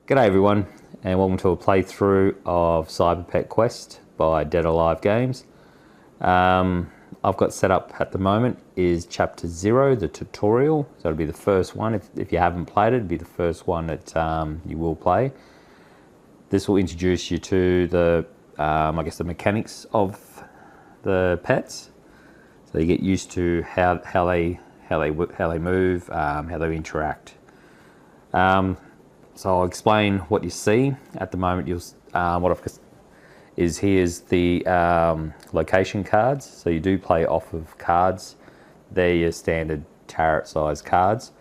G'day everyone, and welcome to a playthrough of Cyber Pet Quest by Dead Alive Games. I've got set up at the moment is Chapter 0, the tutorial. So it'll be the first one. If you haven't played it, it'll be the first one that you will play. This will introduce you to the, I guess, the mechanics of the pets. So you get used to how they move, how they interact. So I'll explain what you see. At the moment, what I've got is here's the location cards. So you do play off of cards. They're your standard tarot size cards.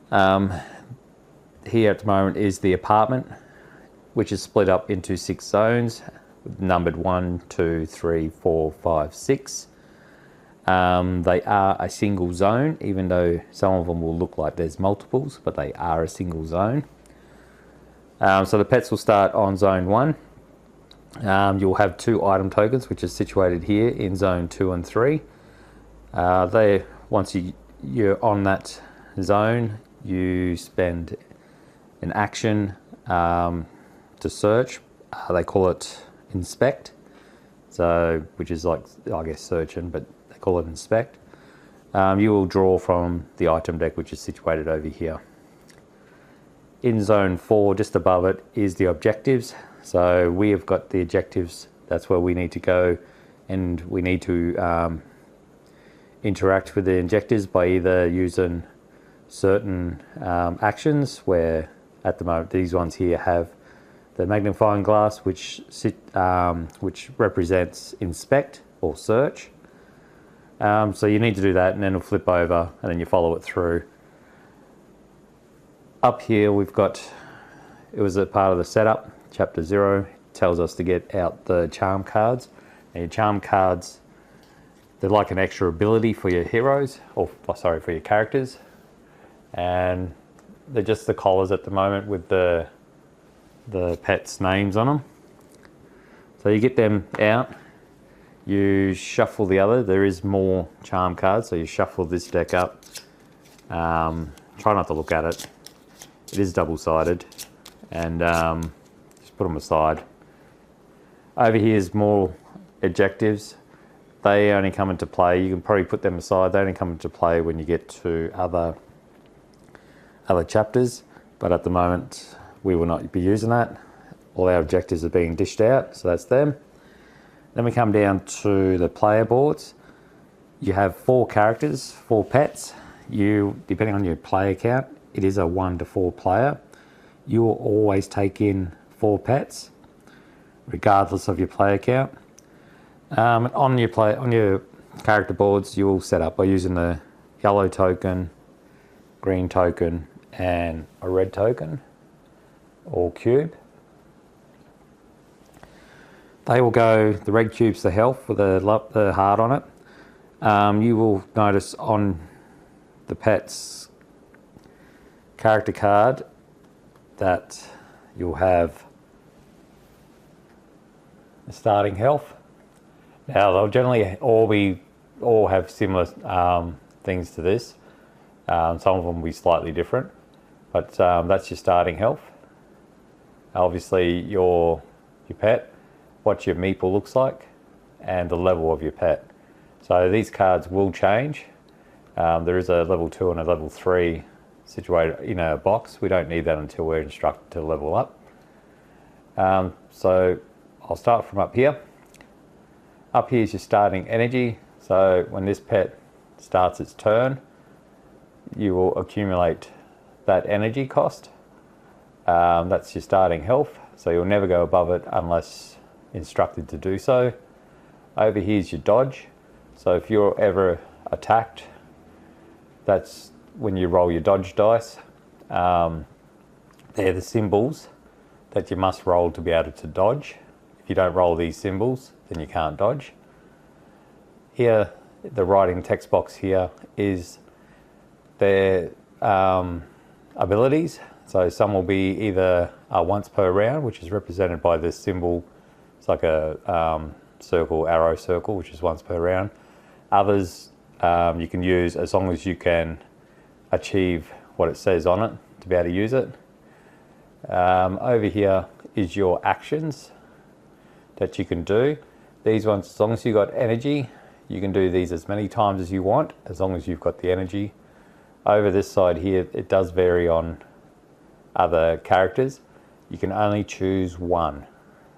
Here at the moment is the apartment, which is split up into 6 zones, numbered 1, 2, 3, 4, 5, 6. They are a single zone, even though some of them will look like there's multiples, but they are a single zone. So the pets will start on zone 1. You'll have 2 item tokens, which are situated here in zone 2 and 3. Once you're on that zone, you spend an action to search. They call it inspect, so which is like, I guess, searching, but call it inspect. You will draw from the item deck, which is situated over here. In zone 4, just above it, is the objectives. So we have got the objectives. That's where we need to go, and we need to interact with the objectives by either using certain actions, where at the moment these ones here have the magnifying glass, which represents inspect or search. So you need to do that, and then it'll flip over, and then you follow it through. Up here we've got, it was a part of the setup, Chapter 0, tells us to get out the charm cards. And your charm cards, they're like an extra ability for your heroes, or sorry, for your characters. And they're just the collars at the moment with the pets' names on them. So you get them out. You shuffle the other. There is more charm cards, so you shuffle this deck up. Try not to look at it. It is double-sided, and just put them aside. Over here is more objectives. They only come into play. You can probably put them aside. They only come into play when you get to other chapters, but at the moment we will not be using that. All our objectives are being dished out, so that's them. Then we come down to the player boards. You have 4 characters, 4 pets. Depending on your player count, it is a 1 to 4 player. You will always take in 4 pets, regardless of your player count. On your character boards, you will set up by using the yellow token, green token, and a red token, or cube. They will go, the red cube's the health with the heart on it. You will notice on the pet's character card that you'll have the starting health. Now they'll generally all have similar things to this. Some of them will be slightly different, but that's your starting health. Obviously your pet, what your meeple looks like, and the level of your pet. So these cards will change. There is a level 2 and a level 3 situated in a box. We don't need that until we're instructed to level up. So I'll start from up here. Up here is your starting energy. So when this pet starts its turn, you will accumulate that energy cost. That's your starting health. So you'll never go above it unless instructed to do so. Over here is your dodge. So if you're ever attacked, that's when you roll your dodge dice. They're the symbols that you must roll to be able to dodge. If you don't roll these symbols, then you can't dodge. Here, the writing text box here is their abilities. So some will be either once per round, which is represented by this symbol. It's like a circle, arrow circle, which is once per round. Others you can use as long as you can achieve what it says on it to be able to use it. Over here is your actions that you can do. These ones, as long as you've got energy, you can do these as many times as you want, as long as you've got the energy. Over this side here, it does vary on other characters. You can only choose one.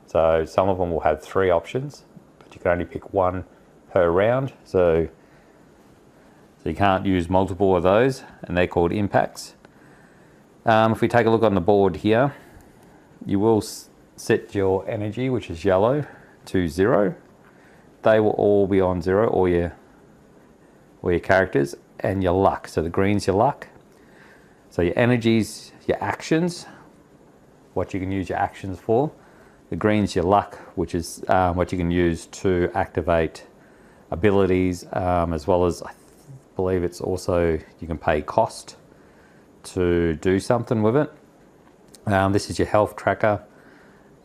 So some of them will have 3 options, but you can only pick 1 per round. So you can't use multiple of those, and they're called impacts. If we take a look on the board here, you will set your energy, which is yellow, to 0. They will all be on 0, all your characters, and your luck. So the green's your luck. So your energies, your actions, what you can use your actions for. The green's your luck, which is what you can use to activate abilities, as well as I believe it's also you can pay cost to do something with it. This is your health tracker.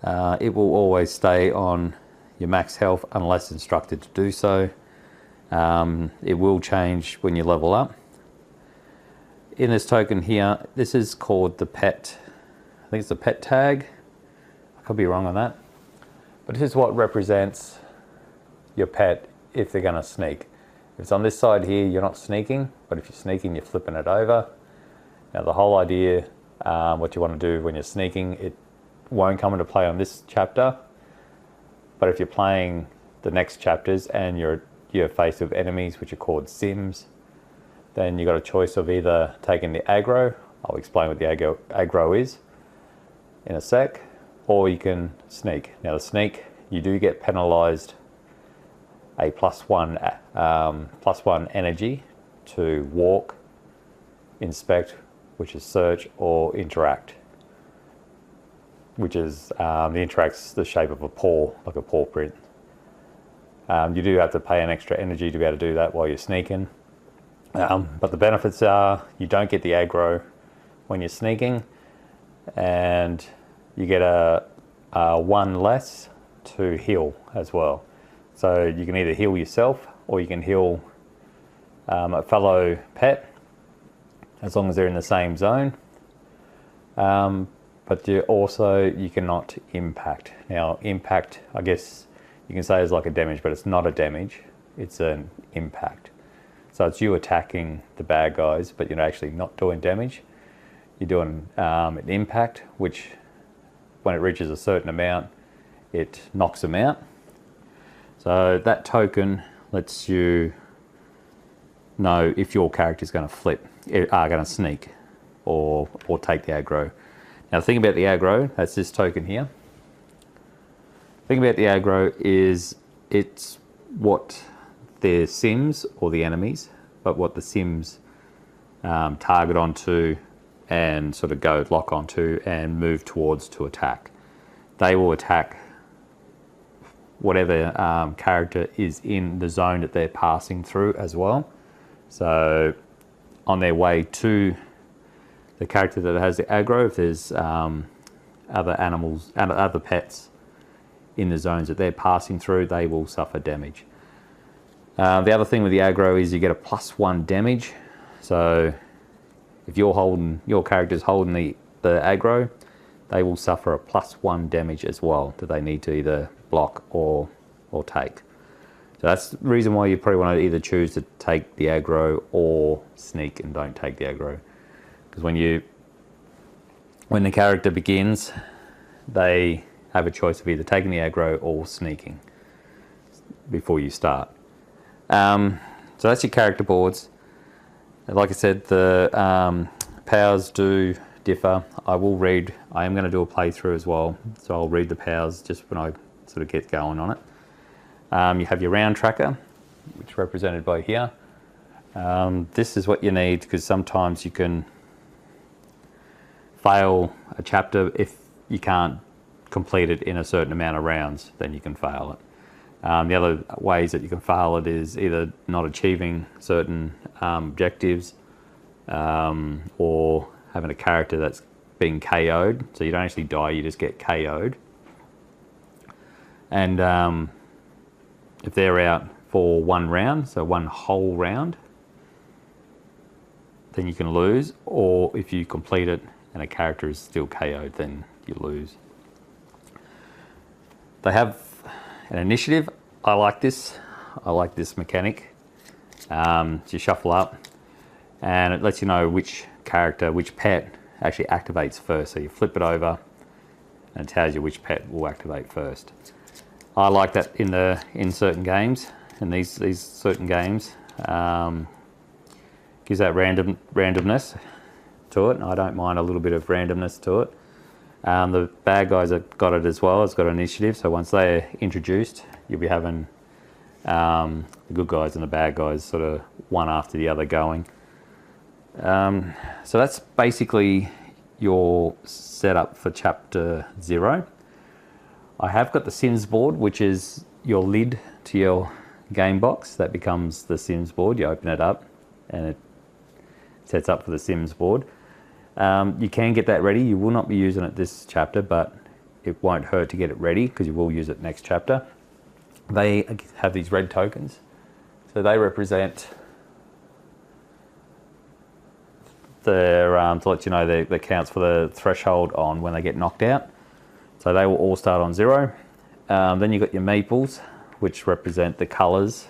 It will always stay on your max health unless instructed to do so. It will change when you level up. In this token here, this is called the pet. I think it's the pet tag. I could be wrong on that. But this is what represents your pet if they're going to sneak. If it's on this side here, you're not sneaking, but if you're sneaking, you're flipping it over. Now the whole idea, what you want to do when you're sneaking, it won't come into play on this chapter, but if you're playing the next chapters and you're faced with enemies which are called CYMS, then you've got a choice of either taking the aggro. I'll explain what the aggro is in a sec, or you can sneak. Now the sneak, you do get penalized a +1 energy to walk, inspect, which is search, or interact, which is the interact's the shape of a paw, like a paw print. You do have to pay an extra energy to be able to do that while you're sneaking. But the benefits are you don't get the aggro when you're sneaking, and you get a 1 less to heal as well. So you can either heal yourself or you can heal a fellow pet, as long as they're in the same zone. But you cannot impact. Now impact, I guess you can say is like a damage, but it's not a damage, it's an impact. So it's you attacking the bad guys, but you're actually not doing damage. You're doing an impact, which when it reaches a certain amount, it knocks them out. So that token lets you know if your character is going to flip, are going to sneak, or take the aggro. Now the thing about the aggro, that's this token here. The thing about the aggro is it's what the CYMS, or the enemies, but what the CYMS target onto and sort of lock onto and move towards to attack. They will attack whatever character is in the zone that they're passing through as well. So on their way to the character that has the aggro, if there's other animals and other pets in the zones that they're passing through, they will suffer damage. The other thing with the aggro is you get a +1 damage. So if your character's holding the aggro, they will suffer a +1 damage as well that they need to either block or take. So that's the reason why you probably want to either choose to take the aggro or sneak and don't take the aggro. Because when the character begins, they have a choice of either taking the aggro or sneaking before you start. So that's your character boards. Like I said, the powers do differ. I am going to do a playthrough as well, so I'll read the powers just when I sort of get going on it. You have your round tracker, which is represented by here. This is what you need, because sometimes you can fail a chapter if you can't complete it in a certain amount of rounds, then you can fail it. The other ways that you can fail it is either not achieving certain objectives, or having a character that's being KO'd. So you don't actually die, you just get KO'd. And if they're out for 1 round, so 1 whole round, then you can lose. Or if you complete it and a character is still KO'd, then you lose. They have an initiative. I like this mechanic. You shuffle up and it lets you know which character, which pet actually activates first. So you flip it over and it tells you which pet will activate first. I like that in certain games, in these certain games. Gives that randomness to it, and I don't mind a little bit of randomness to it. The bad guys have got it as well. It's got an initiative, so once they're introduced, you'll be having the good guys and the bad guys sort of one after the other going. So that's basically your setup for chapter 0. I have got the Sims board, which is your lid to your game box. That becomes the Sims board. You open it up and it sets up for the Sims board. You can get that ready. You will not be using it this chapter, but it won't hurt to get it ready because you will use it next chapter. They have these red tokens. So they represent their, to let you know the counts for the threshold on when they get knocked out. So they will all start on 0. Then you've got your meeples, which represent the colours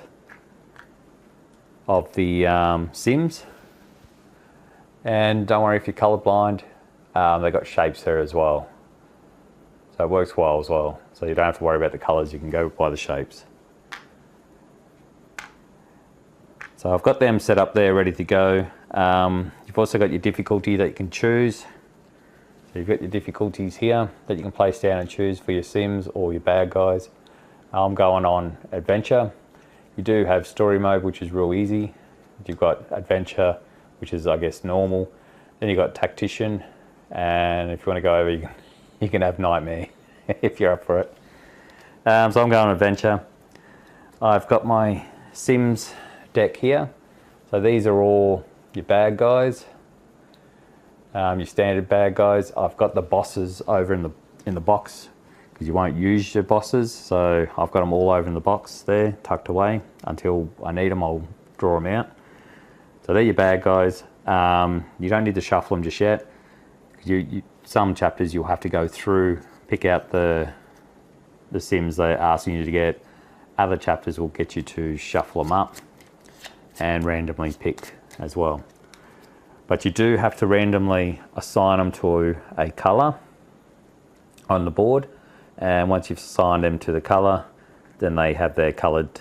of the Sims. And don't worry if you're colourblind, they've got shapes there as well. So it works well as well. So you don't have to worry about the colours, you can go by the shapes. So I've got them set up there ready to go. You've also got your difficulty that you can choose. So you've got your difficulties here that you can place down and choose for your Sims or your bad guys. I'm going on adventure. You do have story mode, which is real easy. You've got adventure, which is I guess normal. Then you've got tactician, and if you want to go over, you can have nightmare if you're up for it. So I'm going adventure. I've got my Sims deck here. So these are all your bad guys, your standard bad guys. I've got the bosses over in the box because you won't use your bosses. So I've got them all over in the box there, tucked away. Until I need them, I'll draw them out. So they're your bad guys. You don't need to shuffle them just yet. Some chapters you'll have to go through, pick out the Sims they're asking you to get. Other chapters will get you to shuffle them up and randomly pick as well. But you do have to randomly assign them to a colour on the board. And once you've assigned them to the colour, then they have their coloured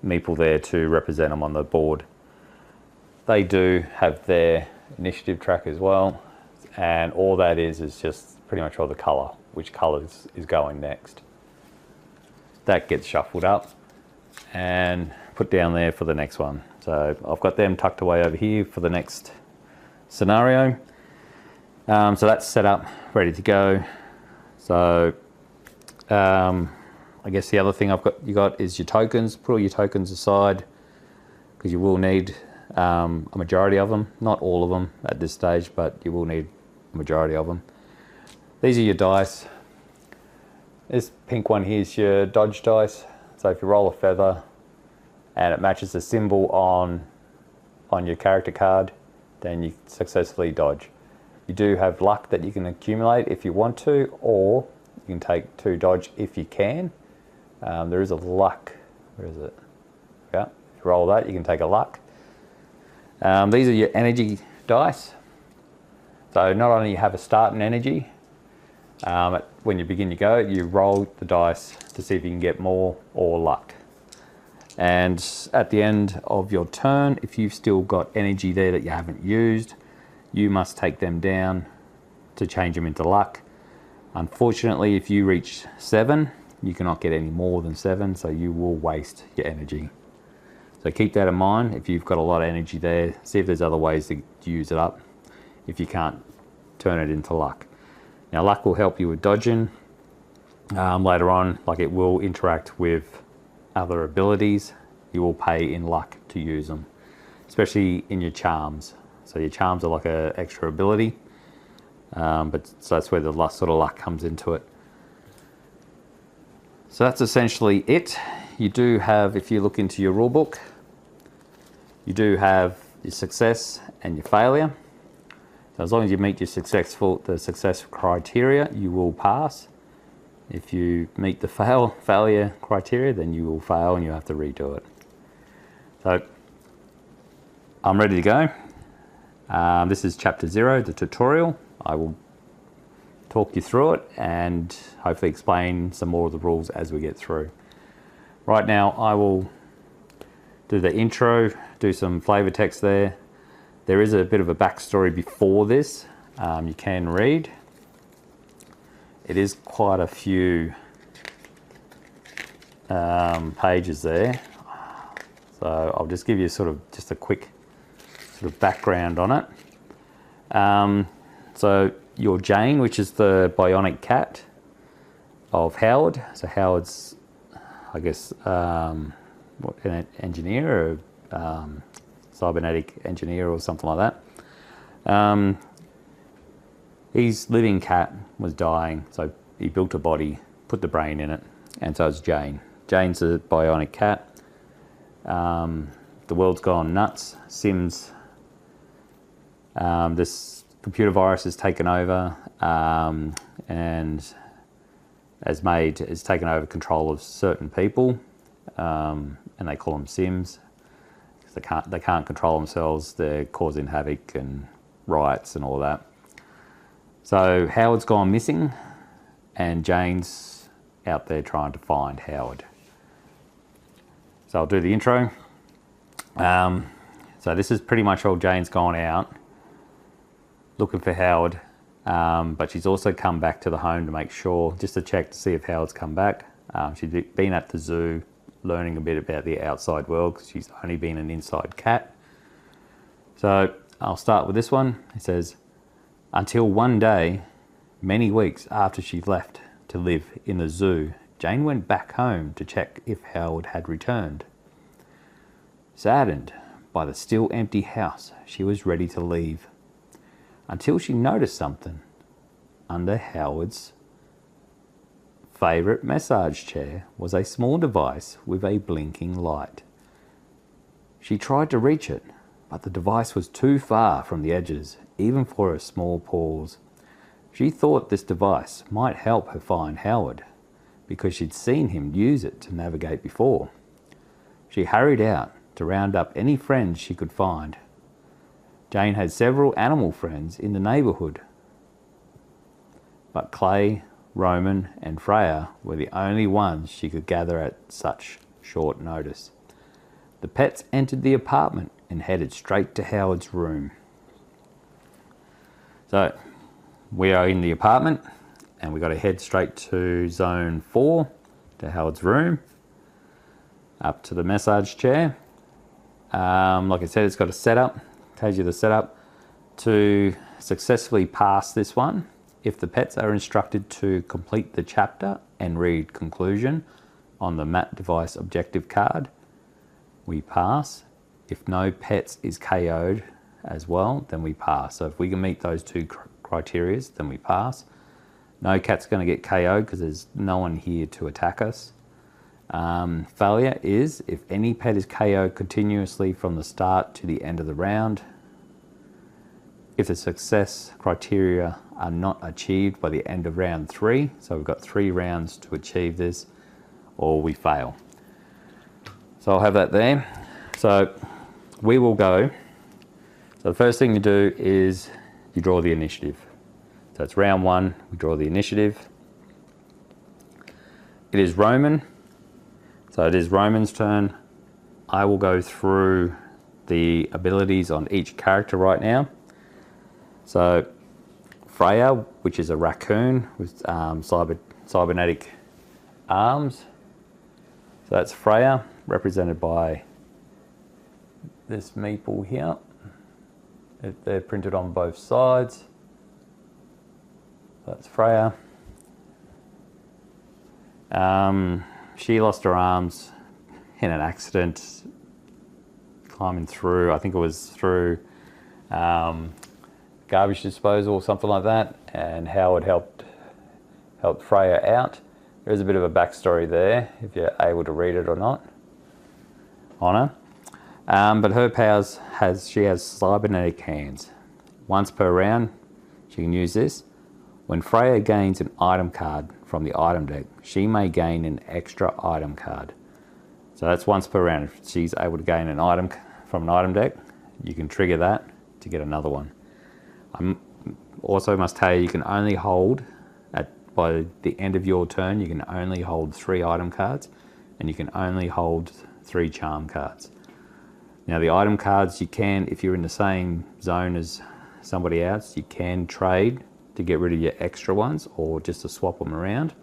meeple there to represent them on the board. They do have their initiative track as well, and all that is just pretty much all the colour, which colour is going next. That gets shuffled up and put down there for the next one. So I've got them tucked away over here for the next scenario. So that's set up, ready to go. So I guess the other thing you got is your tokens. Put all your tokens aside because you will need a majority of them. Not all of them at this stage, but you will need a majority of them. These are your dice. This pink one here is your dodge dice. So if you roll a feather and it matches the symbol on your character card, then you successfully dodge. You do have luck that you can accumulate if you want to, or you can take 2 dodge if you can. There is a luck. Where is it? Yeah, if you roll that, you can take a luck. These are your energy dice. So not only you have a start in energy, when you begin your go, you roll the dice to see if you can get more or luck. And at the end of your turn, if you've still got energy there that you haven't used, you must take them down to change them into luck. Unfortunately, if you reach 7, you cannot get any more than 7, so you will waste your energy. So keep that in mind. If you've got a lot of energy there, see if there's other ways to use it up if you can't turn it into luck. Now luck will help you with dodging later on, like it will interact with other abilities. You will pay in luck to use them, especially in your charms. So your charms are like an extra ability, but so that's where the sort of luck comes into it. So that's essentially it. You do have, if you look into your rule book, you do have your success and your failure. So as long as you meet the success criteria, you will pass. If you meet the failure criteria, then you will fail and you have to redo it. So I'm ready to go. This is chapter 0, the tutorial. I will talk you through it and hopefully explain some more of the rules as we get through. Right now I will do the intro, do some flavor text there. There is a bit of a backstory before this, you can read. It is quite a few pages there. So I'll just give you just a quick background on it. So your Jane, which is the bionic cat of Howard. So Howard's, I guess, an engineer or cybernetic engineer or something like that. His living cat was dying, so he built a body, put the brain in it, and so it's Jane. Jane's a bionic cat. The world's gone nuts. CYMS, this computer virus has taken over and has taken over control of certain people, and they call them CYMS. They can't control themselves. They're causing havoc and riots and all that. So Howard's gone missing, and Jane's out there trying to find Howard. So I'll do the intro. So this is pretty much all Jane's gone out looking for Howard, but she's also come back to the home to make sure, just to check to see if Howard's come back. She's been at the zoo learning a bit about the outside world because she's only been an inside cat. So I'll start with this one. It says, until one day, many weeks after she left to live in the zoo, Jane went back home to check if Howard had returned. Saddened by the still empty house, she was ready to leave, until she noticed something under Howard's favourite massage chair was a small device with a blinking light. She tried to reach it, but the device was too far from the edges, even for her small paws. She thought this device might help her find Howard, because she'd seen him use it to navigate before. She hurried out to round up any friends she could find. Jane had several animal friends in the neighbourhood, but Clay, Roman and Freya were the only ones she could gather at such short notice. The pets entered the apartment and headed straight to Howard's room. So we are in the apartment and we've got to head straight to zone 4, to Howard's room, up to the massage chair. Like I said, it's got a setup, tells you the setup. To successfully pass this one, if the pets are instructed to complete the chapter and read conclusion on the map device objective card, we pass. If no pets is KO'd as well, then we pass. So if we can meet those two criteria, then we pass. No cat's going to get KO'd because there's no one here to attack us. Failure is if any pet is KO'd continuously from the start to the end of the round. If the success criteria are not achieved by the end of round 3, so we've got 3 rounds to achieve this, or we fail. So I'll have that there. So we will go. So the first thing you do is you draw the initiative. So it's round 1, we draw the initiative. It is Roman. So it is Roman's turn. I will go through the abilities on each character right now. So Freya, which is a raccoon with cybernetic arms. So that's Freya, represented by this meeple here. They're printed on both sides. That's Freya. She lost her arms in an accident climbing through, I think it was through garbage disposal or something like that, and Howard helped Freya out. There is a bit of a backstory there, if you're able to read it or not, on her. But her powers she has cybernetic hands. once per round, she can use this. When Freya gains an item card from the item deck, she may gain an extra item card. So that's once per round. If she's able to gain an item from an item deck, you can trigger that to get another one. I also must tell you, you can only hold, by the end of your turn, you can only hold 3 item cards, and you can only hold 3 charm cards. Now the item cards you can, if you're in the same zone as somebody else, you can trade to get rid of your extra ones or just to swap them around.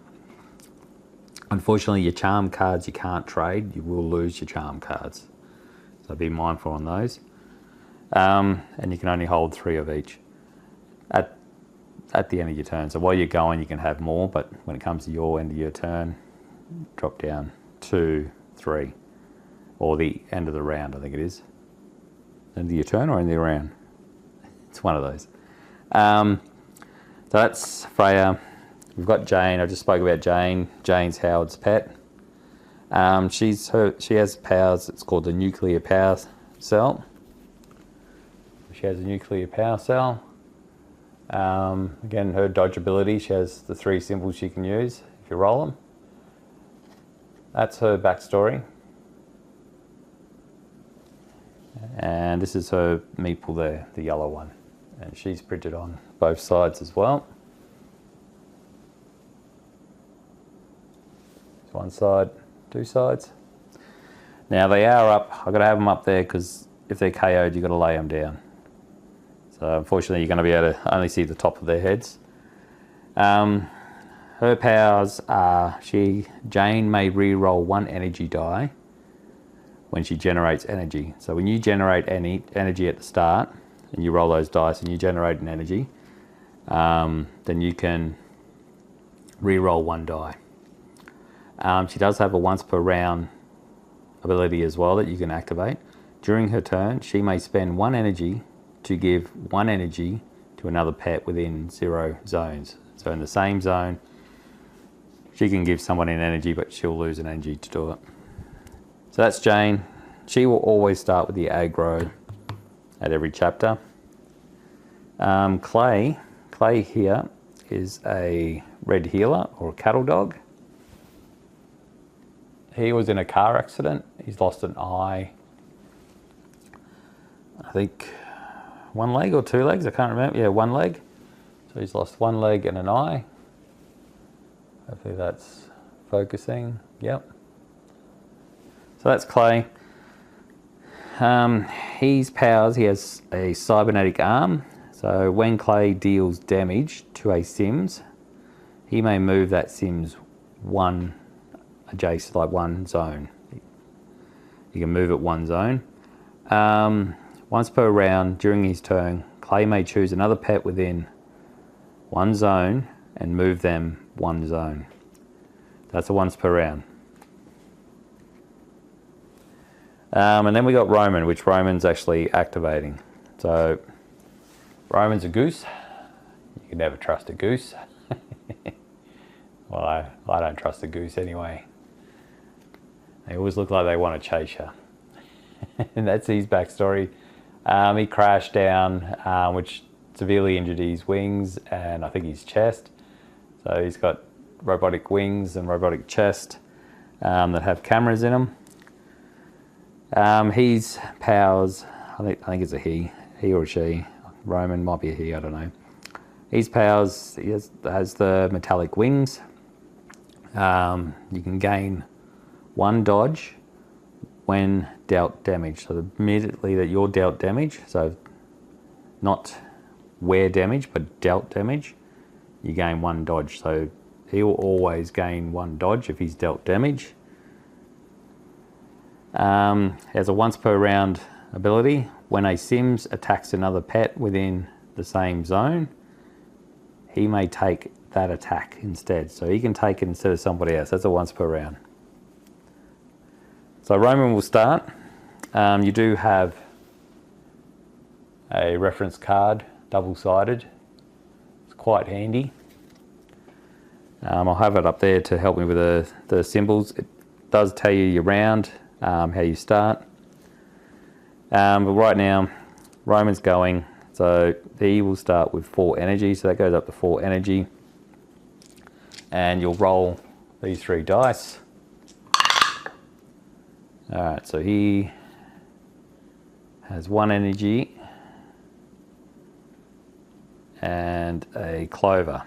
Unfortunately, your charm cards you can't trade. You will lose your charm cards. So be mindful on those. And you can only hold 3 of each at the end of your turn. So while you're going, you can have more, but when it comes to your end of your turn, drop down 2, 3, or the end of the round, I think it is. End of your turn or end of the round? It's one of those. So that's Freya. We've got Jane. I just spoke about Jane. Jane's Howard's pet. She has powers. It's called the nuclear power cell. She has a nuclear power cell. Again, her dodge ability. She has the 3 symbols she can use if you roll them. That's her backstory. And this is her meeple there, the yellow one. And she's printed on both sides as well. It's one side, 2 sides. Now they are up. I've got to have them up there because if they're KO'd, you've got to lay them down. So unfortunately, you're going to be able to only see the top of their heads. Her powers are, Jane may re-roll 1 energy die when she generates energy. So when you generate any energy at the start, and you roll those dice and you generate an energy, then you can re-roll 1 die. She does have a once per round ability as well that you can activate. During her turn, she may spend 1 energy to give 1 energy to another pet within 0 zones. So in the same zone, she can give someone an energy, but she'll lose an energy to do it. So that's Jane. She will always start with the Agro at every chapter. Clay here is a red heeler or a cattle dog. He was in a car accident. He's lost an eye. I think 1 leg or 2 legs, I can't remember. Yeah, 1 leg. So he's lost 1 leg and an eye. Hopefully that's focusing. Yep. So that's Clay. His powers, he has a cybernetic arm. So when Clay deals damage to a CYMS, he may move that CYMS 1 adjacent, like 1 zone. You can move it 1 zone. Once per round during his turn, Clay may choose another pet within 1 zone and move them 1 zone. That's a once per round. And then we got Roman, which Roman's actually activating. So Roman's a goose. You can never trust a goose. Well, I don't trust a goose anyway. They always look like they want to chase you. And that's his backstory. He crashed down, which severely injured his wings and I think his chest. So he's got robotic wings and robotic chest that have cameras in them. His powers, I think it's a he or a she. Roman might be a he, I don't know. His powers, he has the metallic wings. You can gain 1 dodge when dealt damage. So immediately that you're dealt damage, so not where damage, but dealt damage, you gain 1 dodge. So he will always gain 1 dodge if he's dealt damage. Has a once per round ability. When a CYMS attacks another pet within the same zone, he may take that attack instead. So he can take it instead of somebody else. That's a once per round. So Roman will start. You do have a reference card, double-sided. It's quite handy. I'll have it up there to help me with the symbols. It does tell you your round, how you start. But right now, Roman's going. So he will start with 4 energy, so that goes up to 4 energy. And you'll roll these 3 dice. Alright, so he has 1 energy and a clover.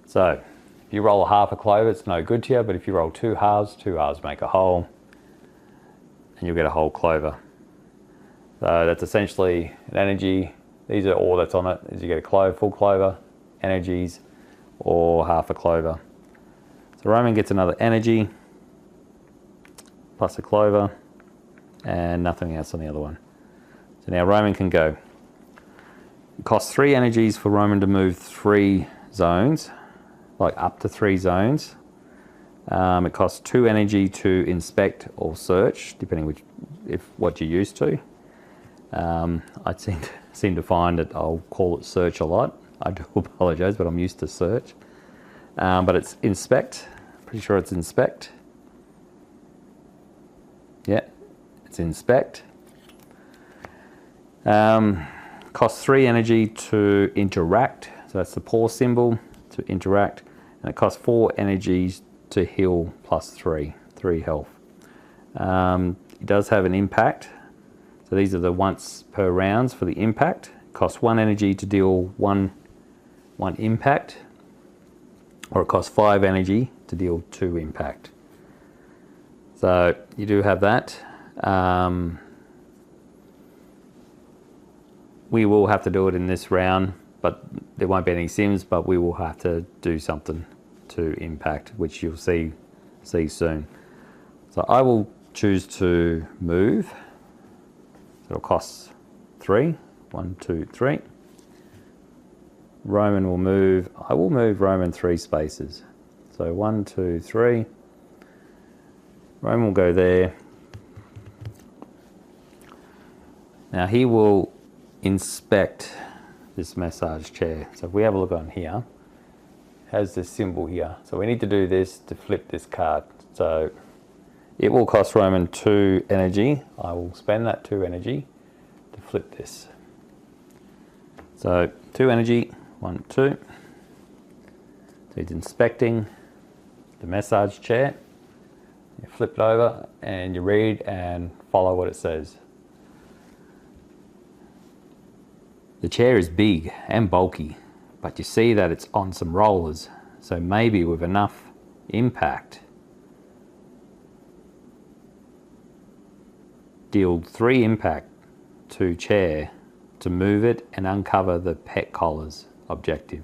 So if you roll a half a clover, it's no good to you, but if you roll 2 halves make a whole, and you'll get a whole clover. So that's essentially an energy. These are all that's on it, is you get a clover, full clover, energies, or half a clover. So Roman gets another energy, plus a clover, and nothing else on the other one. So now Roman can go. It costs 3 energies for Roman to move 3 zones, like up to 3 zones. It costs 2 energy to inspect or search, depending what you're used to. I seem to find that I'll call it search a lot. I do apologise, but I'm used to search. But it's inspect. Pretty sure it's inspect. Yeah, it's inspect. Costs 3 energy to interact. So that's the paw symbol, to interact. And it costs 4 energies to heal plus 3 health. It does have an impact. So these are the once per rounds for the impact. It costs 1 energy to deal one impact. Or it costs 5 energy to deal 2 impact. So you do have that. We will have to do it in this round, but there won't be any CYMS, but we will have to do something to impact, which you'll see soon. So I will choose to move. So it'll cost 3. 1, 2, 3. Roman will move. I will move Roman 3 spaces. So 1, 2, 3. Roman will go there. Now he will inspect this massage chair. So if we have a look on here, it has this symbol here. So we need to do this to flip this card. So it will cost Roman 2 energy. I will spend that 2 energy to flip this. So 2 energy, 1, 2. So he's inspecting the massage chair. You flip it over and you read and follow what it says. The chair is big and bulky, but you see that it's on some rollers, so maybe with enough impact, deal 3 impact to chair to move it and uncover the pet collars objective.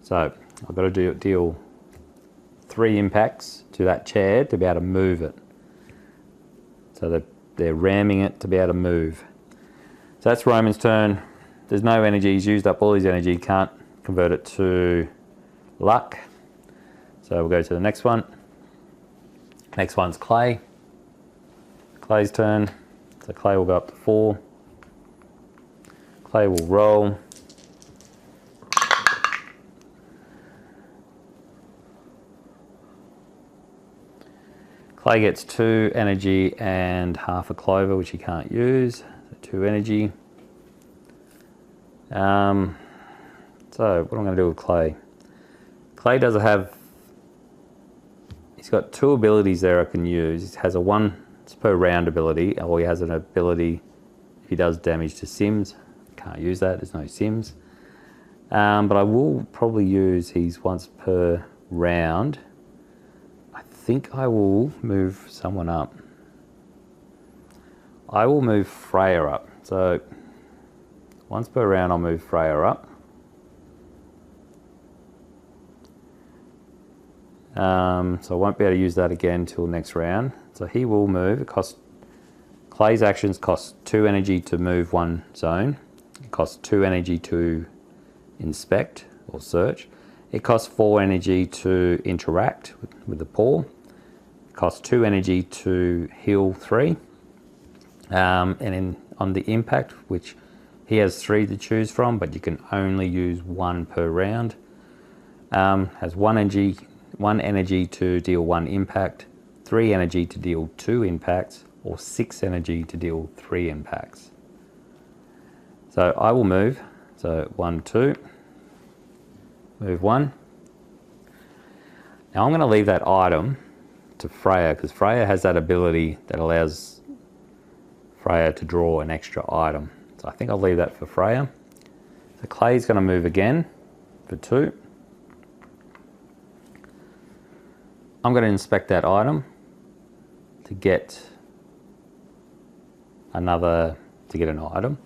So I've got to deal 3 impacts to that chair to be able to move it. So they're ramming it to be able to move. So that's Roman's turn. There's no energy. He's used up all his energy. Can't convert it to luck. So we'll go to the next one. Next one's Clay. Clay's turn. So Clay will go up to 4. Clay will roll. Clay gets 2 energy and half a clover, which he can't use. So 2 energy. So what I'm going to do with Clay. Clay doesn't have, he's got 2 abilities there I can use. He has a once per round ability, or he has an ability if he does damage to CYMS. Can't use that, there's no CYMS. But I will probably use his once per round. I think I will move someone up. I will move Freya up. So once per round I'll move Freya up. So I won't be able to use that again till next round. So he will move. It costs, Clay's actions cost 2 energy to move 1 zone. It costs 2 energy to inspect or search. It costs 4 energy to interact with the paw. It costs 2 energy to heal 3. And on the impact, which he has 3 to choose from, but you can only use 1 per round. Has 1 energy to deal 1 impact, 3 energy to deal 2 impacts, or 6 energy to deal 3 impacts. So I will move. So 1, 2, move 1. Now I'm going to leave that item to Freya, because Freya has that ability that allows Freya to draw an extra item. So I think I'll leave that for Freya. So Clay's going to move again for 2. I'm going to inspect that item to get an item.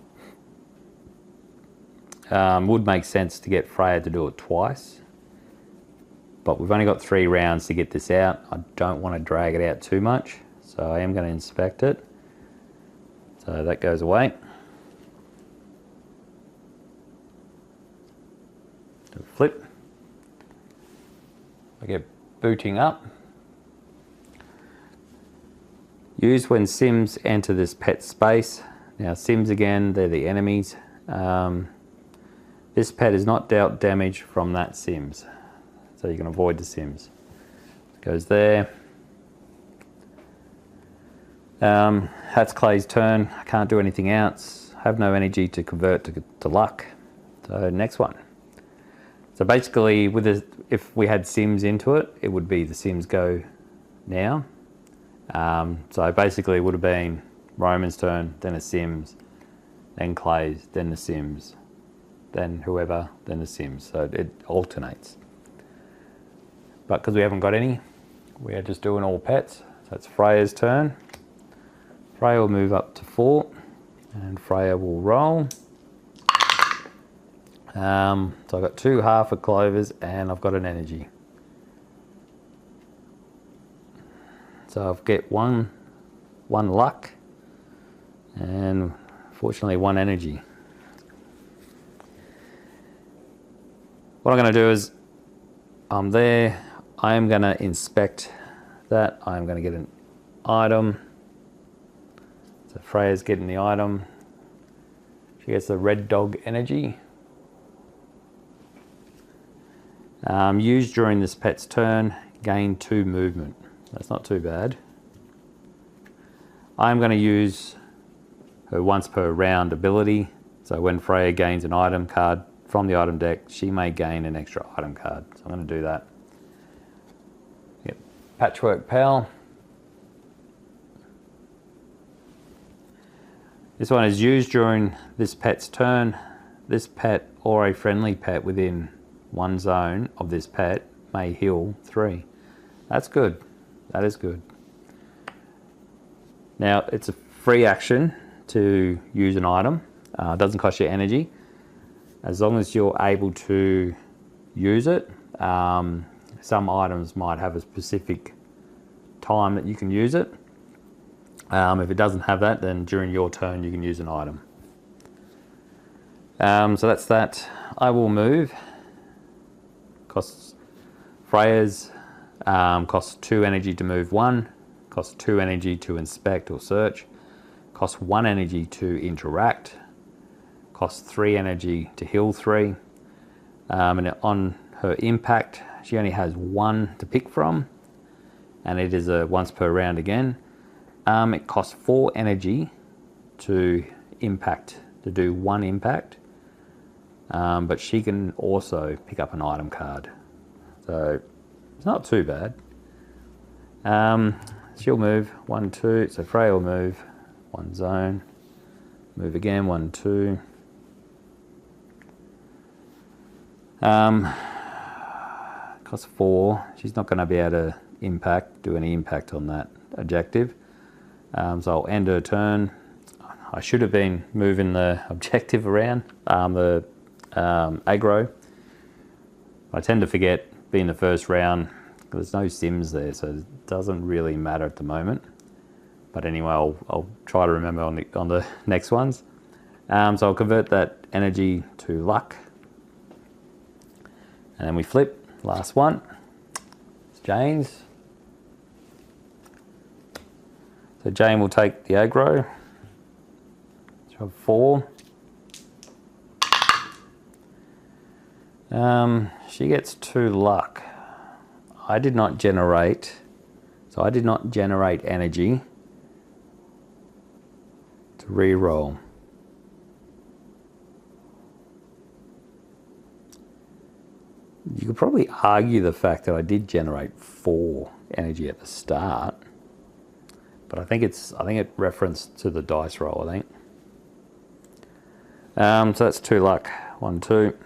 Would make sense to get Freya to do it twice, but we've only got 3 rounds to get this out. I don't want to drag it out too much, so I am going to inspect it. So that goes away. Flip. I get booting up. Use when CYMS enter this pet space. Now CYMS again, they're the enemies. This pet is not dealt damage from that CYMS, so you can avoid the CYMS. It goes there. That's Clay's turn. I can't do anything else. I have no energy to convert to luck. So next one. So basically, if we had CYMS into it, it would be the CYMS go now. So basically, it would have been Roman's turn, then a CYMS, then Clay's, then the CYMS, then whoever, then the CYMS. So it alternates. But because we haven't got any, we are just doing all pets. So it's Freya's turn. Freya will move up to 4, and Freya will roll. So I've got 2 half of clovers, and I've got an energy. So I've get one luck, and fortunately 1 energy. What I'm going to do is, I'm there, I am going to inspect that. I'm going to get an item. So Freya's getting the item. She gets the red dog energy. Used during this pet's turn, gain 2 movement. That's not too bad. I'm going to use her once per round ability. So when Freya gains an item card from the item deck, she may gain an extra item card. So I'm going to do that. Yep. Patchwork Pal. This one is used during this pet's turn. This pet or a friendly pet within 1 zone of this pet may heal 3. That's good. That is good. Now, it's a free action to use an item. It doesn't cost you energy. As long as you're able to use it. Some items might have a specific time that you can use it. If it doesn't have that, then during your turn you can use an item. So that's that. I will move. Costs Freya's costs 2 energy to move 1, costs 2 energy to inspect or search, costs 1 energy to interact, costs 3 energy to heal 3, and on her impact she only has 1 to pick from, and it is a once per round again. It costs 4 energy to impact, to do 1 impact, but she can also pick up an item card, so it's not too bad. She'll move 1, 2, so Freya will move 1 zone, move again 1, 2. Costs 4. She's not going to be able to do any impact on that objective. So I'll end her turn. I should have been moving the objective around, the Agro. I tend to forget being the first round. There's no CYMS there, so it doesn't really matter at the moment. But anyway, I'll try to remember on the next ones. So I'll convert that energy to luck. And then we flip. Last one. It's Jane's. So Jane will take the aggro. So I have 4. She gets 2 luck. I did not generate, so I did not generate energy to re-roll. You could probably argue the fact that I did generate 4 energy at the start, but I think it referenced to the dice roll, I think. So that's 2 luck. 1, 2.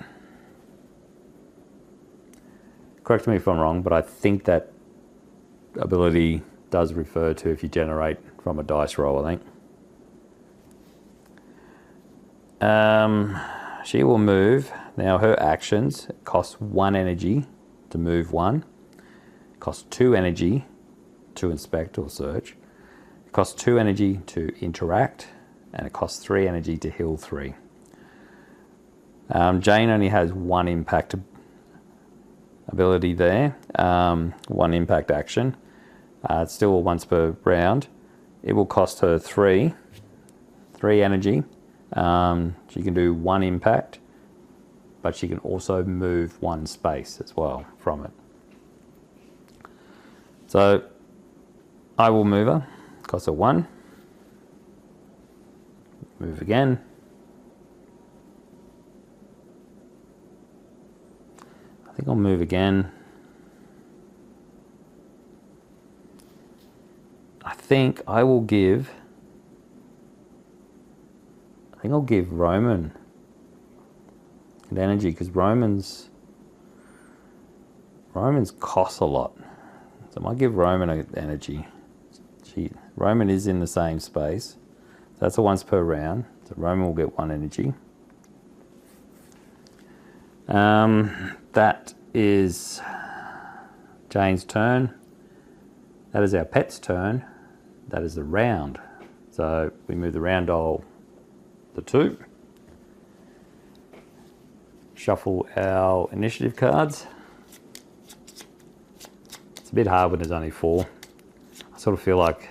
Correct me if I'm wrong, but I think that ability does refer to if you generate from a dice roll, I think. She will move. Now her actions cost 1 energy to move 1. Costs 2 energy to inspect or search. It costs 2 energy to interact, and it costs 3 energy to heal 3. Jane only has 1 impact ability there, 1 impact action. It's still once per round. It will cost her 3 energy. She can do 1 impact, but she can also move 1 space as well from it. So I will move her. Cost her 1. Move again. I think I'll move again. I think I'll give Roman an energy, because Roman's cost a lot. So I might give Roman an energy. Roman is in the same space. So that's a once per round. So Roman will get 1 energy. That is Jane's turn. That is our pet's turn. That is the round. So we move the round dial to 2. Shuffle our initiative cards. It's a bit hard when there's only 4. I sort of feel like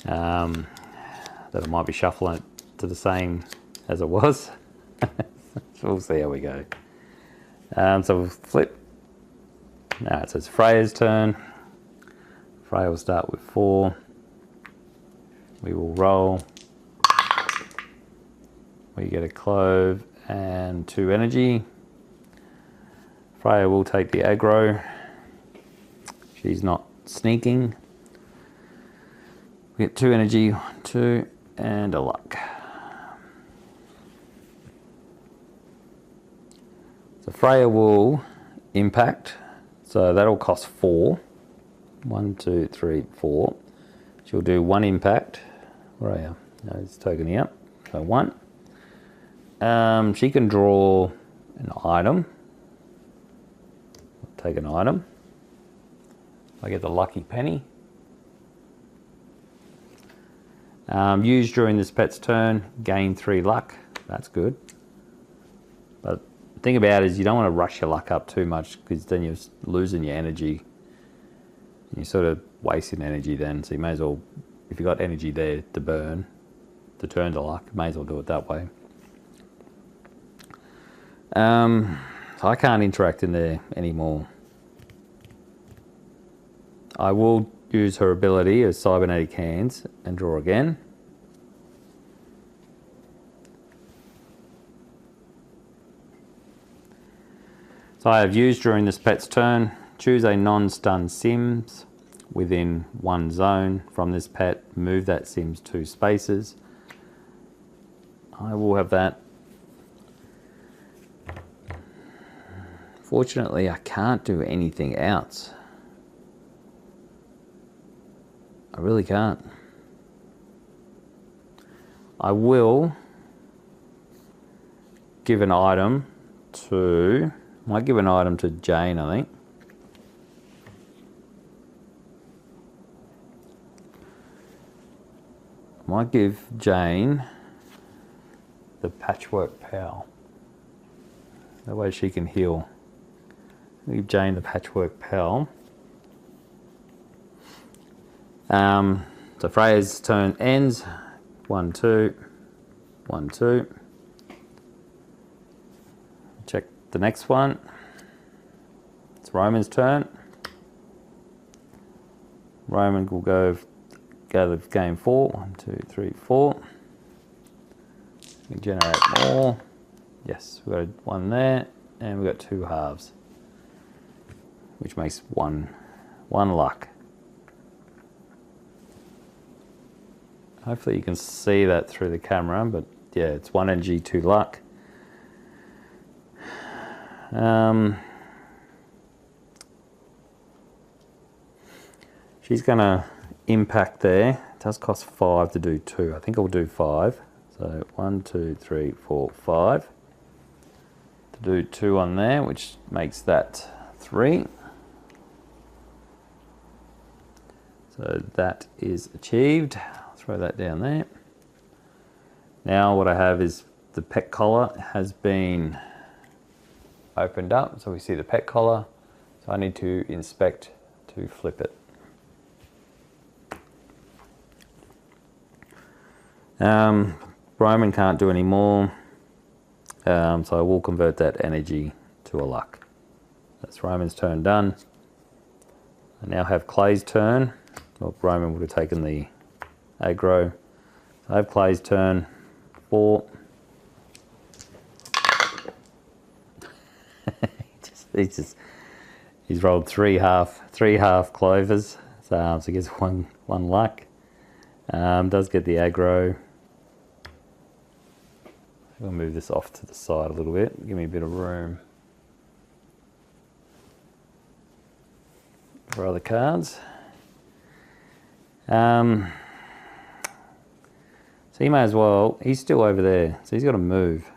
that I might be shuffling it to the same as it was. So we'll see how we go. So we'll flip. Now it says Freya's turn. Freya will start with 4. We will roll. We get a clove and 2 energy. Freya will take the aggro. She's not sneaking. We get 2 energy, 2, and a luck. So Freya will impact. So that'll cost 4. 1, 2, 3, 4. She'll do 1 impact. Where are you? No, it's token here. So 1. She can draw an item. Take an item. I get the lucky penny. Used during this pet's turn, gain 3 luck. That's good. But the thing about it is you don't want to rush your luck up too much, because then you're losing your energy. You're sort of wasting energy then. So you may as well, if you've got energy there to burn, to turn to luck, may as well do it that way. So I can't interact in there anymore. I will use her ability as Cybernetic Hands and draw again. So I have used during this pet's turn, choose a non-stun CYMS within 1 zone from this pet, move that CYMS 2 spaces. I will have that. Fortunately, I can't do anything else. I really can't. I will give an item to, I might give an item to Jane, I think. I might give Jane the Patchwork Pal. That way she can heal. I'll give Jane the Patchwork Pal. So Freya's turn ends. 1, 2, 1, 2. Check the next one. It's Roman's turn. Roman will go to game 4. 1, 2, 3, 4. We generate more. Yes, we've got 1 there. and we've got 2 halves, which makes one luck. Hopefully you can see that through the camera, but yeah, it's 1 energy, 2 luck. She's gonna impact there. It does cost 5 to do 2. I think I'll do 5. So 1, 2, 3, 4, 5. To do 2 on there, which makes that 3. So that is achieved. I'll throw that down there. Now what I have is the pet collar has been opened up. So we see the pet collar. So I need to inspect to flip it. Roman can't do any more. So I will convert that energy to a luck. That's Roman's turn done. I now have Clay's turn. Well, Roman would have taken the aggro. So I have Clay's turn. 4. He's rolled three half clovers. So he gets one luck. Does get the aggro. We'll move this off to the side a little bit. Give me a bit of room for other cards. So he may as well, he's still over there, so he's got to move.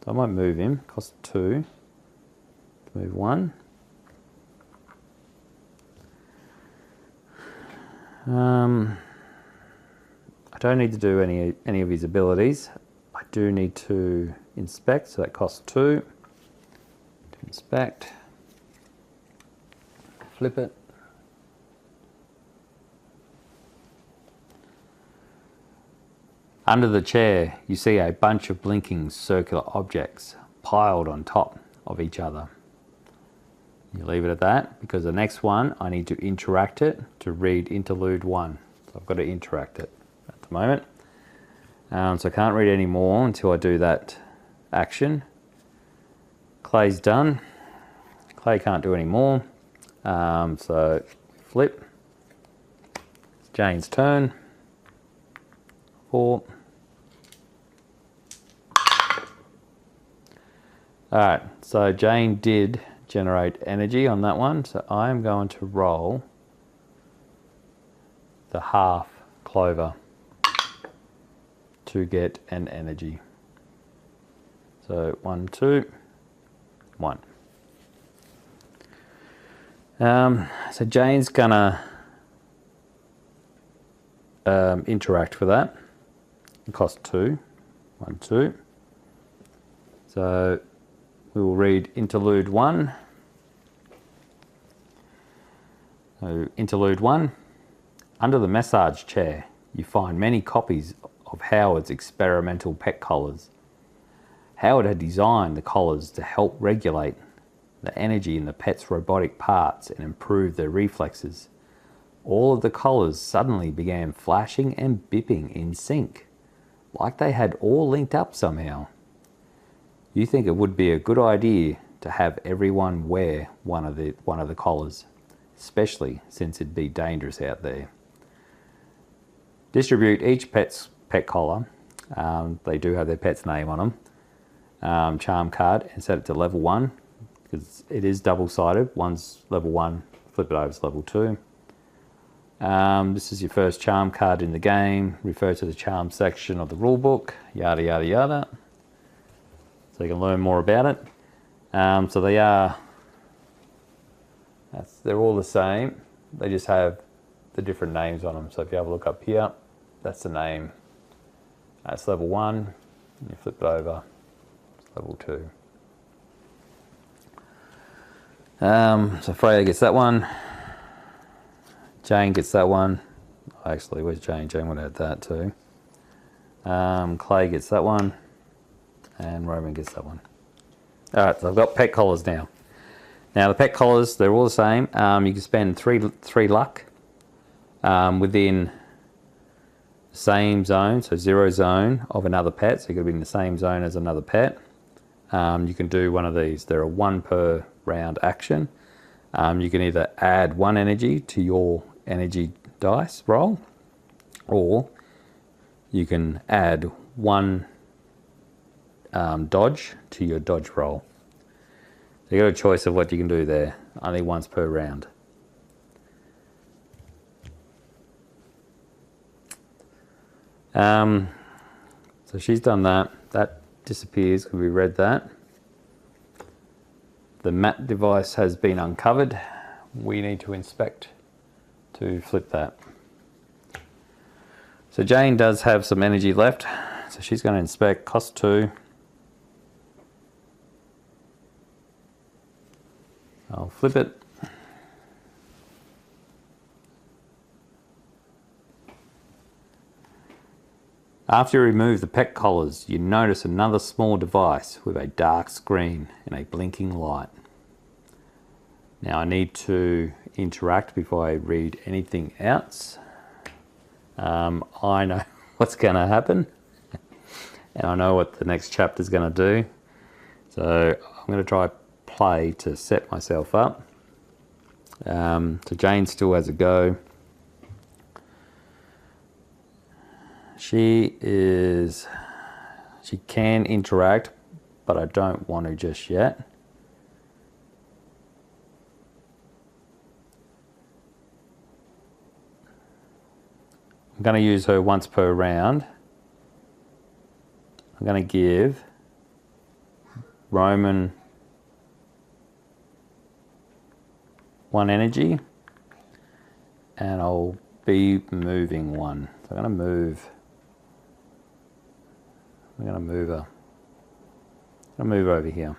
So I might move him, cost 2, to move 1. I don't need to do any of his abilities. I do need to inspect, so that costs 2. To inspect, flip it. Under the chair, you see a bunch of blinking circular objects piled on top of each other. You leave it at that because the next one, I need to interact it to read interlude 1. So I've got to interact it at the moment. So I can't read any more until I do that action. Clay's done. Clay can't do any more. So flip. It's Jane's turn. 4. Alright, so Jane did generate energy on that one, so I'm going to roll the half clover to get an energy. So 1, 2, 1. So Jane's gonna interact with that. It costs 2. 1, 2. So we will read interlude 1. So interlude 1. Under the massage chair, you find many copies of Howard's experimental pet collars. Howard had designed the collars to help regulate the energy in the pet's robotic parts and improve their reflexes. All of the collars suddenly began flashing and bipping in sync, like they had all linked up somehow. You think it would be a good idea to have everyone wear one of the collars, especially since it'd be dangerous out there. Distribute each pet collar. They do have their pet's name on them. Charm card and set it to level 1 because it is double-sided. One's level 1, flip it over to level 2. This is your first charm card in the game. Refer to the charm section of the rulebook. Yada yada yada. So you can learn more about it. So they're all the same. They just have the different names on them. So if you have a look up here, that's the name. That's level 1. And you flip it over, it's level 2. So Freya gets that one. Jane gets that one. Actually, where's Jane? Jane would have that too. Clay gets that one. And Roman gets that one. Alright, so I've got pet collars now. Now the pet collars, they're all the same. You can spend three luck within the same zone, so 0 zone of another pet. So you've got to be in the same zone as another pet. you can do one of these. They're a 1 per round action. You can either add 1 energy to your energy dice roll, or you can add 1 dodge to your dodge roll. So you got a choice of what you can do there. Only once per round. So she's done that. That disappears because we read that. The mat device has been uncovered. We need to inspect to flip that. So Jane does have some energy left. So she's going to inspect, cost 2. I'll flip it. After you remove the pet collars, you notice another small device with a dark screen and a blinking light. Now I need to interact before I read anything else. I know what's going to happen, and I know what the next chapter is going to do. So I'm going to try play to set myself up. So Jane still has a go. She can interact, but I don't want to just yet. I'm going to use her once per round. I'm going to give Roman 1 energy, and I'll be moving 1. So I'm going to move. I'm going to move her. I'm going to move over here.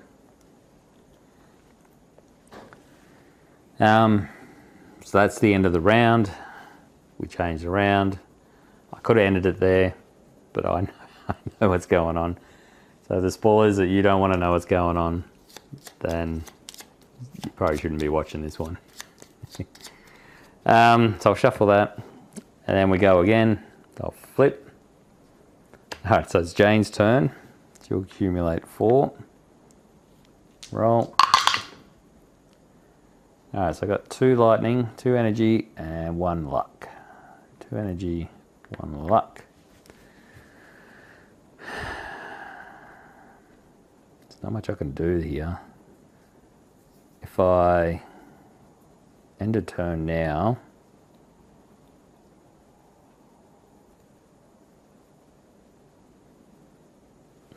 So that's the end of the round. We changed around. I could have ended it there, but I know what's going on. So the spoilers that you don't want to know what's going on, then you probably shouldn't be watching this one. So I'll shuffle that, and then we go again. I'll flip. Alright, so it's Jane's turn. She'll accumulate 4. Roll. Alright, so I got 2 lightning, 2 energy, and 1 luck. 2 energy, 1 luck. There's not much I can do here. If I end a turn now,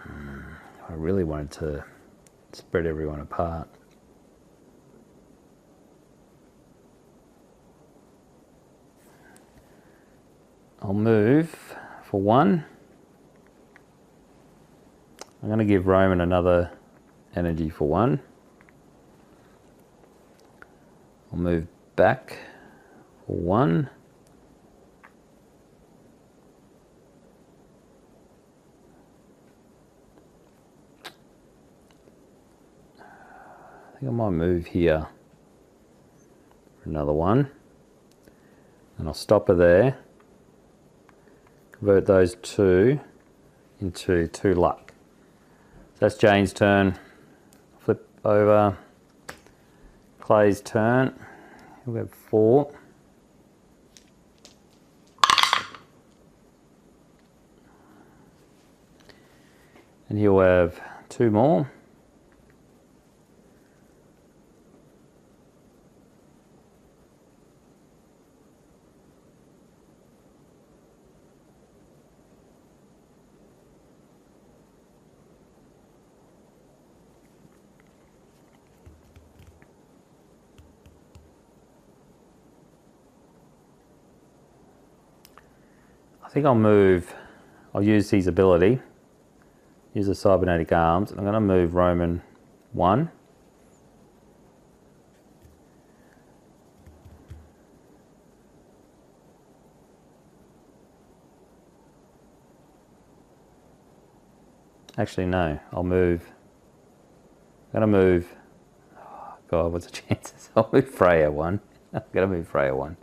I really wanted to spread everyone apart. I'll move for 1. I'm going to give Roman another energy for 1. I'll move back for 1. I think I might move here for another 1. And I'll stop her there. Convert those 2 into 2 luck. So that's Jane's turn. Flip over. Clay's turn. He'll have 4. And he'll have 2 more. I think I'll use his ability, use the cybernetic arms, and I'm going to move Roman 1. Actually, no, I'm going to move, oh God, what's the chances? I'll move Freya 1. I'm going to move Freya 1.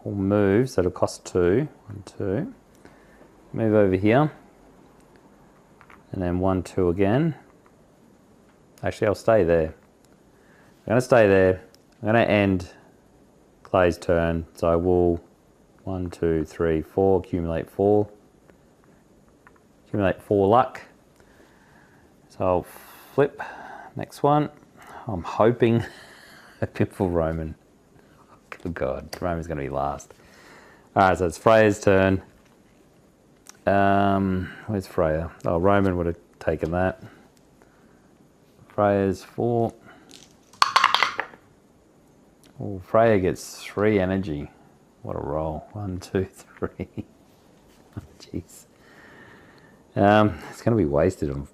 we'll move, so it'll cost 2. 1, 2. Move over here. And then 1, 2 again. Actually, I'll stay there. I'm going to stay there. I'm going to end Clay's turn. So I will 1, 2, 3, 4, accumulate 4. Accumulate 4 luck. So I'll flip. Next one. I'm hoping for Roman. Good God, Roman's going to be last. Alright, so it's Freya's turn. Where's Freya? Oh, Roman would have taken that. Freya's 4. Oh, Freya gets 3 energy. What a roll. 1, 2, 3. Oh, jeez. It's going to be wasted on.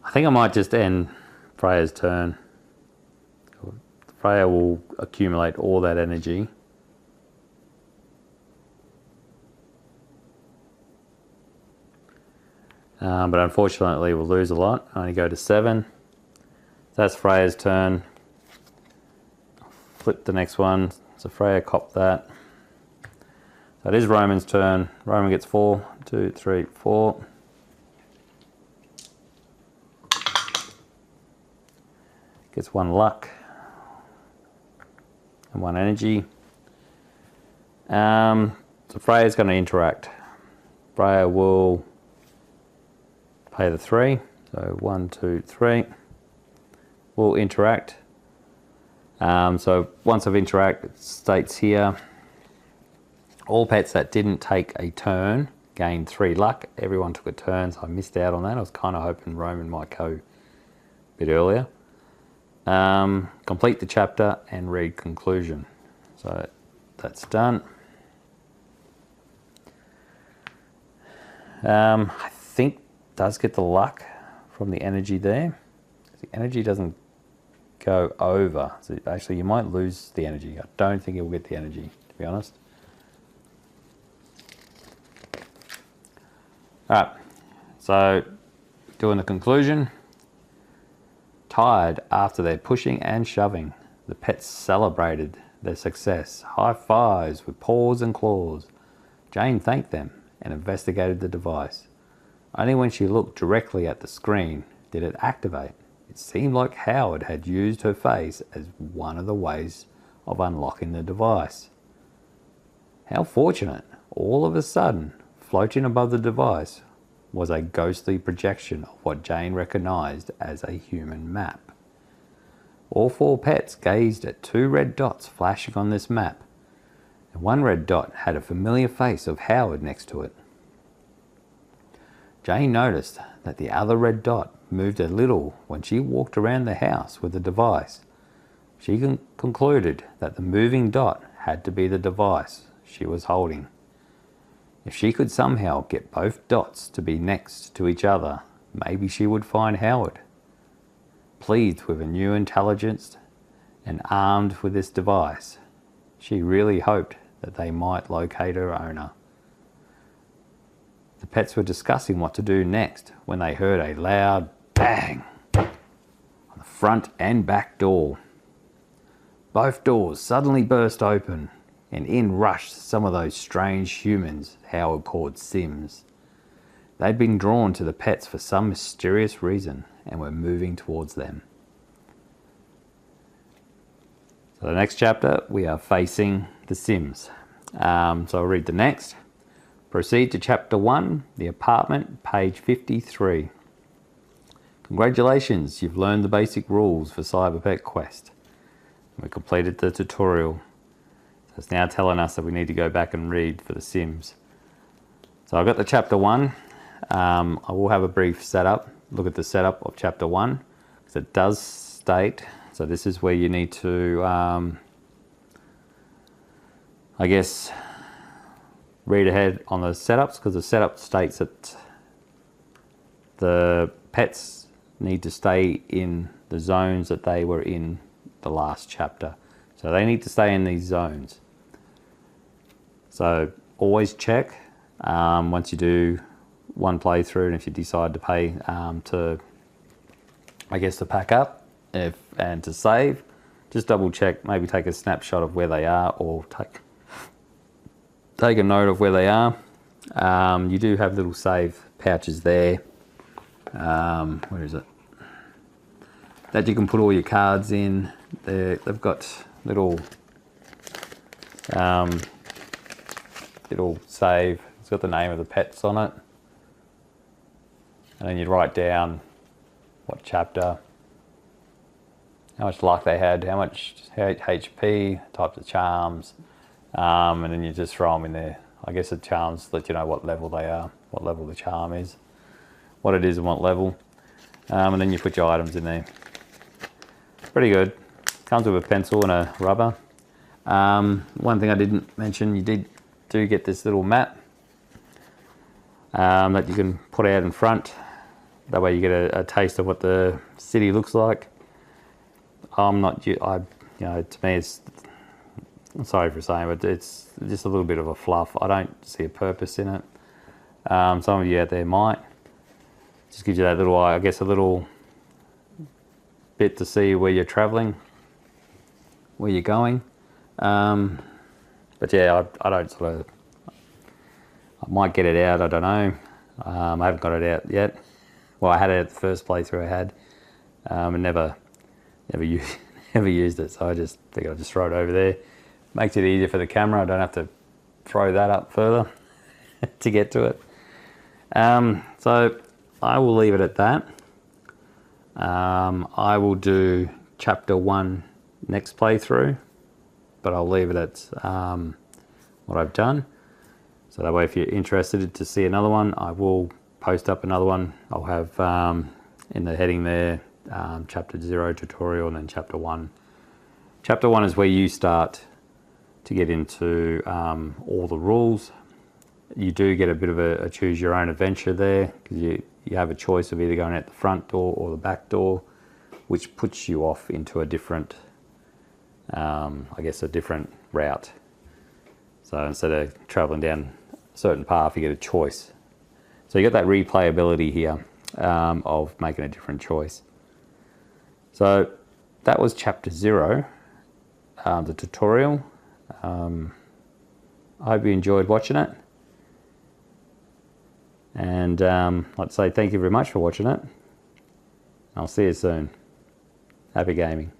I think I might just end Freya's turn. Freya will accumulate all that energy. But unfortunately we'll lose a lot. I only go to 7. That's Freya's turn. Flip the next one. So Freya copped that. So it is Roman's turn. Roman gets 4. 2, 3, 4. Gets 1 luck and 1 energy. So Freya's going to interact. Freya will pay the 3. So 1, 2, 3. We'll interact. So once I've interacted, it states here, all pets that didn't take a turn gained 3 luck. Everyone took a turn, so I missed out on that. I was kind of hoping Roman might go a bit earlier. Complete the chapter and read conclusion. So that's done. I think does get the luck from the energy there. The energy doesn't go over. So actually you might lose the energy. I don't think it will get the energy, to be honest. Alright, so doing the conclusion. Tired after their pushing and shoving, the pets celebrated their success. High fives with paws and claws. Jane thanked them and investigated the device. Only when she looked directly at the screen did it activate. It seemed like Howard had used her face as one of the ways of unlocking the device. How fortunate! All of a sudden, floating above the device was a ghostly projection of what Jane recognized as a human map. All 4 pets gazed at 2 red dots flashing on this map, and 1 red dot had a familiar face of Howard next to it. Jane noticed that the other red dot moved a little when she walked around the house with the device. She concluded that the moving dot had to be the device she was holding. If she could somehow get both dots to be next to each other, maybe she would find Howard. Pleased with a new intelligence and armed with this device, she really hoped that they might locate her owner. The pets were discussing what to do next when they heard a loud bang on the front and back door. Both doors suddenly burst open, and in rushed some of those strange humans Howard called CYMS. They'd been drawn to the pets for some mysterious reason and were moving towards them. So the next chapter, we are facing the CYMS. So I'll read the next. Proceed to chapter 1, the apartment, page 53. Congratulations, you've learned the basic rules for Cyberpet Quest. We completed the tutorial. So it's now telling us that we need to go back and read for the CYMS. So I've got the chapter 1. I will have a brief setup, look at the setup of chapter 1, because it does state, so this is where you need to, I guess, read ahead on the setups, because the setup states that the pets need to stay in the zones that they were in the last chapter. So they need to stay in these zones. So always check once you do one playthrough, and if you decide to pay to pack up and to save, just double check, maybe take a snapshot of where they are, or take a note of where they are. You do have little save pouches there. Where is it? That you can put all your cards in. They've got little save. It's got the name of the pets on it, and then you'd write down what chapter, how much luck they had, how much HP, types of charms, and then you just throw them in there. I guess the charms let you know what level they are, what level the charm is, what it is and what level, and then you put your items in there. Pretty good. Comes with a pencil and a rubber. One thing I didn't mention, you do get this little mat that you can put out in front. That way you get a taste of what the city looks like. To me it's, I'm sorry for saying, but it's just a little bit of a fluff. I don't see a purpose in it. Some of you out there might. Just gives you that little, I guess, a little bit to see where you're traveling, where you're going. But yeah, I don't sort of, I might get it out, I don't know. I haven't got it out yet. Well, I had it at the first playthrough I had, and never used it. So I just think I'll just throw it over there. Makes it easier for the camera. I don't have to throw that up further to get to it. So I will leave it at that. I will do chapter 1 next playthrough, but I'll leave it at what I've done. So that way, if you're interested to see another one, I will post up another one. I'll have in the heading there, chapter 0 tutorial, and then chapter 1. Chapter 1 is where you start to get into all the rules. You do get a bit of a choose your own adventure there, because you have a choice of either going out the front door or the back door, which puts you off into a different, a different route. So instead of traveling down a certain path, you get a choice. So you got that replayability here of making a different choice. So that was chapter 0, the tutorial. I hope you enjoyed watching it. And I'd like to say thank you very much for watching it. I'll see you soon. Happy gaming.